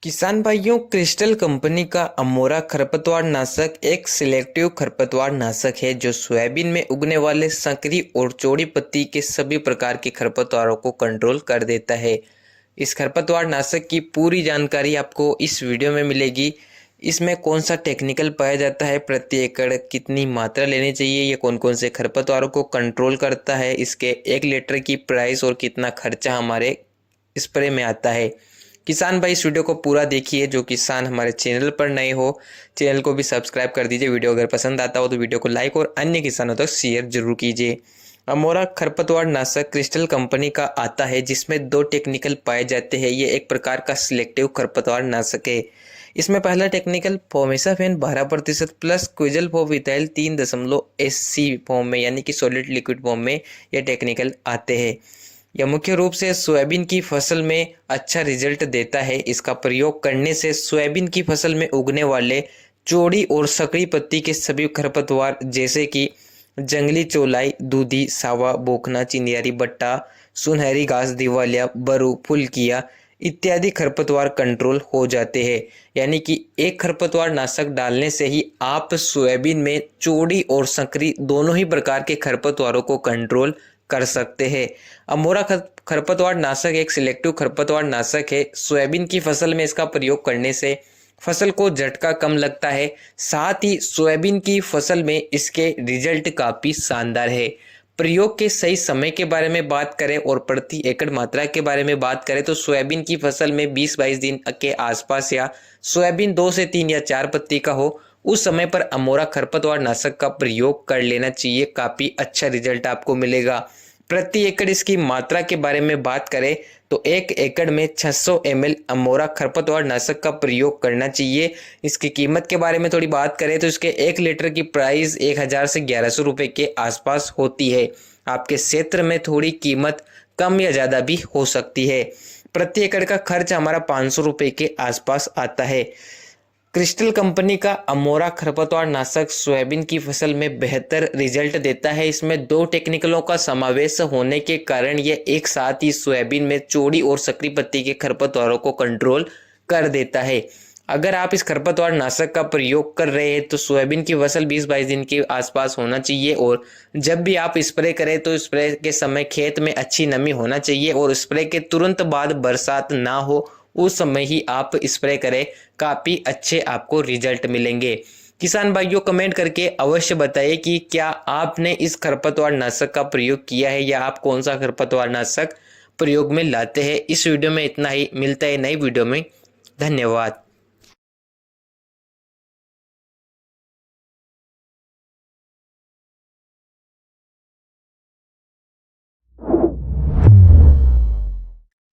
किसान भाइयों, crystal company का अमोरा खरपतवार नाशक एक सिलेक्टिव खरपतवार नाशक है जो सोयाबीन में उगने वाले संकरी और चौड़ी पत्ती के सभी प्रकार के खरपतवारों को कंट्रोल कर देता है। इस खरपतवार नाशक की पूरी जानकारी आपको इस वीडियो में मिलेगी। इसमें कौन सा टेक्निकल पाया जाता है, प्रति एकड़ कितनी मात्रा लेनी चाहिए, ये कौन कौन से खरपतवारों को कंट्रोल करता है, इसके 1 लीटर की प्राइस और कितना खर्चा हमारे स्प्रे में आता है। किसान भाई, इस वीडियो को पूरा देखिए। जो किसान हमारे चैनल पर नए हो, चैनल को भी सब्सक्राइब कर दीजिए। वीडियो अगर पसंद आता हो तो वीडियो को लाइक और अन्य किसानों तक शेयर जरूर कीजिए। अमोरा खरपतवार नाशक क्रिस्टल कंपनी का आता है जिसमें 2 टेक्निकल पाए जाते हैं। ये एक प्रकार का सिलेक्टिव खरपतवार नाशक है। इसमें पहला टेक्निकल फोमेसाफेन 12% प्लस क्विजल फोविटाइल 3.80 फॉर्म में, यानी कि सॉलिड लिक्विड फॉर्म में यह टेक्निकल आते हैं। यह मुख्य रूप से सोयाबीन की फसल में अच्छा रिजल्ट देता है। इसका प्रयोग करने से सोयाबीन की फसल में उगने वाले चौड़ी और सकड़ी पत्ती के सभी खरपतवार जैसे कि जंगली चौलाई, दूधी, सावा, बोखना, चिनियारी बट्टा, सुनहरी घास, दिवालिया, बरू, फुलकिया इत्यादि खरपतवार कंट्रोल हो जाते हैं। यानी कि एक खरपतवार नाशक डालने से ही आप सोयाबीन में चौड़ी और संकरी दोनों ही प्रकार के खरपतवारों को कंट्रोल कर सकते हैं। अमोरा खरपतवार नाशक एक सिलेक्टिव खरपतवार नाशक है। सोयाबीन की फसल में इसका प्रयोग करने से फसल को झटका कम लगता है। साथ ही सोयाबीन की फसल में इसके रिजल्ट काफ़ी शानदार है। प्रयोग के सही समय के बारे में बात करें और प्रति एकड़ मात्रा के बारे में बात करें तो सोयाबीन की फसल में 20-22 दिन के आसपास या सोयाबीन 2 से 3 या 4 पत्ती का हो, उस समय पर अमोरा खरपतवार नाशक का प्रयोग कर लेना चाहिए। काफ़ी अच्छा रिजल्ट आपको मिलेगा। प्रति एकड़ इसकी मात्रा के बारे में बात करें तो 1 एकड़ में 600 ml अमोरा खरपतवार नाशक का प्रयोग करना चाहिए। इसकी कीमत के बारे में थोड़ी बात करें तो इसके 1 लीटर की प्राइस 1000 से 1100 रुपये के आसपास होती है। आपके क्षेत्र में थोड़ी कीमत कम या ज़्यादा भी हो सकती है। प्रति एकड़ का खर्च हमारा 500 रुपये के आसपास आता है। क्रिस्टल कंपनी का अमोरा खरपतवार नाशक सोयाबीन की फसल में बेहतर रिजल्ट देता है। इसमें 2 टेक्निकलों का समावेश होने के कारण यह एक साथ ही सोयाबीन में चौड़ी और सकरी पत्ती के खरपतवारों को कंट्रोल कर देता है। अगर आप इस खरपतवार नाशक का प्रयोग कर रहे हैं तो सोयाबीन की फसल 20-22 दिन के आसपास होना चाहिए और जब भी आप स्प्रे करें तो स्प्रे के समय खेत में अच्छी नमी होना चाहिए और स्प्रे के तुरंत बाद बरसात ना हो, उस समय ही आप स्प्रे करें। काफ़ी अच्छे आपको रिजल्ट मिलेंगे। किसान भाइयों, कमेंट करके अवश्य बताइए कि क्या आपने इस खरपतवार नाशक का प्रयोग किया है या आप कौन सा खरपतवार नाशक प्रयोग में लाते हैं। इस वीडियो में इतना ही। मिलता है नई वीडियो में। धन्यवाद।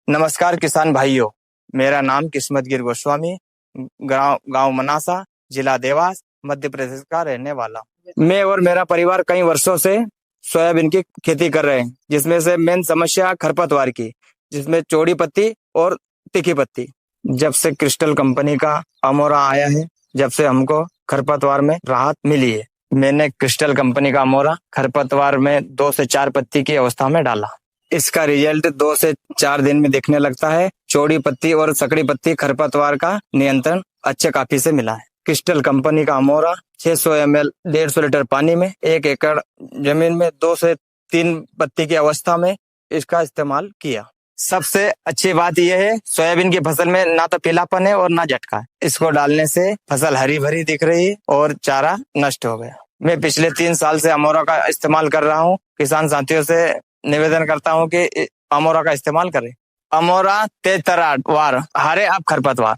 नमस्कार किसान भाइयों, मेरा नाम किस्मतगिर गोस्वामी, गांव मनासा, जिला देवास, मध्य प्रदेश का रहने वाला हूं। मैं और मेरा परिवार कई वर्षों से सोयाबीन की खेती कर रहे हैं, जिसमें से मेन समस्या खरपतवार की, जिसमें चौड़ी पत्ती और तीखी पत्ती। जब से क्रिस्टल कंपनी का अमोरा आया है, जब से हमको खरपतवार में राहत मिली है। मैंने क्रिस्टल कंपनी का अमोरा खरपतवार में 2 से 4 पत्ती की अवस्था में डाला। इसका रिजल्ट 2 से 4 दिन में दिखने लगता है। चौड़ी पत्ती और सकड़ी पत्ती खरपतवार का नियंत्रण अच्छे काफी से मिला है। क्रिस्टल कंपनी का अमोरा 600 ml 150 लीटर पानी में 1 एकड़ जमीन में 2 से 3 पत्ती की अवस्था में इसका इस्तेमाल किया। सबसे अच्छी बात यह है, सोयाबीन की फसल में ना तो पीलापन है और ना झटका है। इसको डालने से फसल हरी भरी दिख रही है और चारा नष्ट हो गया। मैं पिछले 3 साल से अमोरा का इस्तेमाल कर रहा हूँ। किसान साथियों से निवेदन करता हूं कि अमोरा का इस्तेमाल करें। अमोरा तेज तरार वार हारे आप खरपतवार।